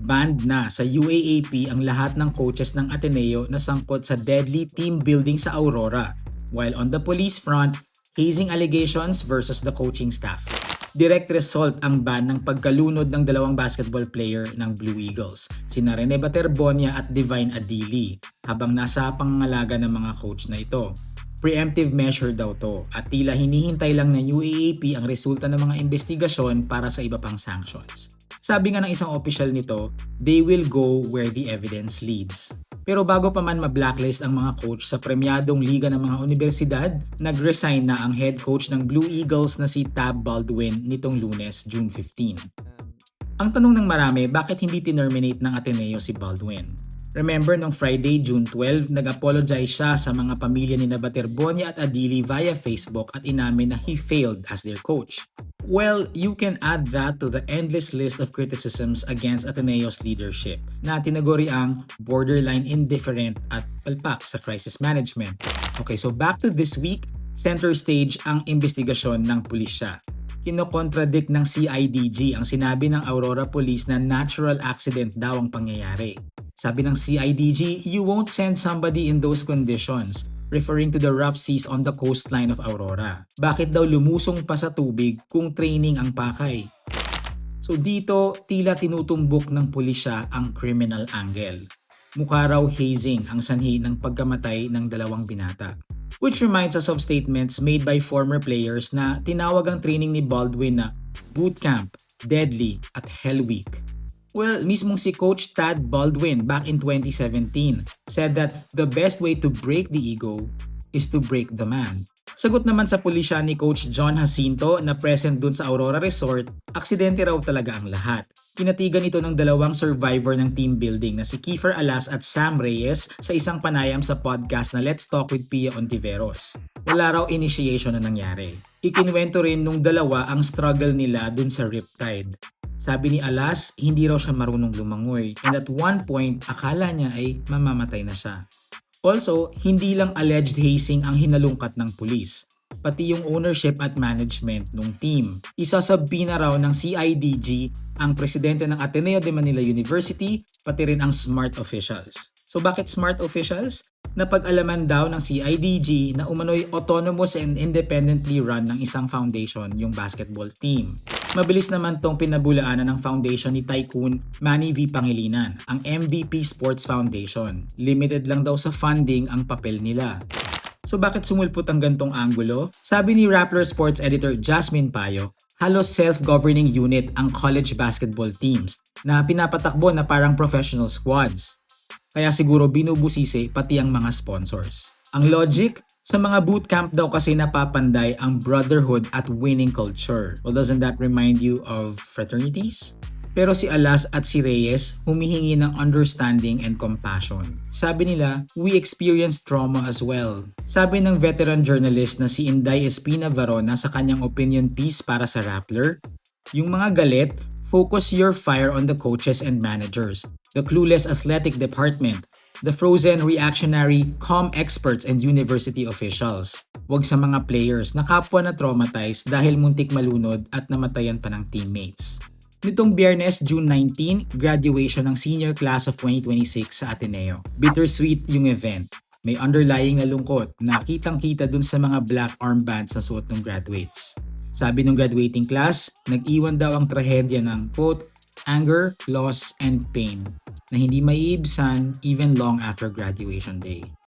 Banned na sa UAAP ang lahat ng coaches ng Ateneo na sangkot sa deadly team building sa Aurora. While on the police front, hazing allegations versus the coaching staff. Direct result ang ban ng pagkalunod ng dalawang basketball player ng Blue Eagles, sina Rene Baterbonia at Divine Adili, habang nasa pangangalaga ng mga coach na ito. Preemptive measure daw to at tila hinihintay lang ng UAAP ang resulta ng mga investigasyon para sa iba pang sanctions. Sabi nga ng isang opisyal nito, they will go where the evidence leads. Pero bago pa man ma-blacklist ang mga coach sa premyadong liga ng mga universidad, nag-resign na ang head coach ng Blue Eagles na si Tab Baldwin nitong Lunes, June 15. Ang tanong ng marami, bakit hindi tinerminate ng Ateneo si Baldwin? Remember, nung Friday, June 12, nag-apologize siya sa mga pamilya ni Baterbonia at Adili via Facebook at inamin na he failed as their coach. Well, you can add that to the endless list of criticisms against Ateneo's leadership na tinaguri ang borderline indifferent at palpak sa crisis management. Okay, so back to this week, center stage ang investigasyon ng pulisya. Kinokontradict ng CIDG ang sinabi ng Aurora Police na natural accident daw ang pangyayari. Sabi ng CIDG, you won't send somebody in those conditions, referring to the rough seas on the coastline of Aurora. Bakit daw lumusong pa sa tubig kung training ang pakay? So dito, tila tinutumbok ng pulisya ang criminal angle. Mukha raw hazing ang sanhi ng pagkamatay ng dalawang binata. Which reminds us of statements made by former players na tinawag ang training ni Baldwin na bootcamp, deadly, at hell week. Well, mismong si Coach Tad Baldwin back in 2017 said that the best way to break the ego is to break the man. Sagot naman sa pulisya ni Coach John Jacinto na present dun sa Aurora Resort, aksidente raw talaga ang lahat. Kinatigan ito ng dalawang survivor ng team building na si Kiefer Alas at Sam Reyes sa isang panayam sa podcast na Let's Talk with Pia Ontiveros. Wala raw initiation na nangyari. Ikinwento rin nung dalawa ang struggle nila dun sa Riptide. Sabi ni Alas, hindi raw siya marunong lumangoy and at one point, akala niya ay mamamatay na siya. Also, hindi lang alleged hazing ang hinalungkat ng pulis, pati yung ownership at management ng team. Isasabi na raw ng CIDG ang presidente ng Ateneo de Manila University, pati rin ang SMART officials. So bakit SMART officials? Napag-alaman daw ng CIDG na umano'y autonomous and independently run ng isang foundation yung basketball team. Mabilis naman tong pinabulaanan ng foundation ni Tycoon Manny V. Pangilinan, ang MVP Sports Foundation. Limited lang daw sa funding ang papel nila. So bakit sumulpot ang gantong anggulo? Sabi ni Rappler Sports Editor Jasmine Payo, halos self-governing unit ang college basketball teams na pinapatakbo na parang professional squads. Kaya siguro binubusisi pati ang mga sponsors. Ang logic, sa mga bootcamp daw kasi napapanday ang brotherhood at winning culture. Well, doesn't that remind you of fraternities? Pero si Alas at si Reyes humihingi ng understanding and compassion. Sabi nila, we experienced trauma as well. Sabi ng veteran journalist na si Inday Espina Varona sa kanyang opinion piece para sa Rappler, yung mga galit, focus your fire on the coaches and managers, the clueless athletic department, the frozen reactionary calm experts and university officials. Huwag sa mga players na kapwa na traumatized dahil muntik malunod at namatayan pa ng teammates. Nitong Biyernes, June 19, graduation ng senior class of 2026 sa Ateneo. Bittersweet yung event. May underlying na lungkot na kitang-kita dun sa mga black armbands na suot ng graduates. Sabi ng graduating class, nag-iwan daw ang trahedya ng quote, anger, loss, and pain na hindi maiibsan even long after graduation day.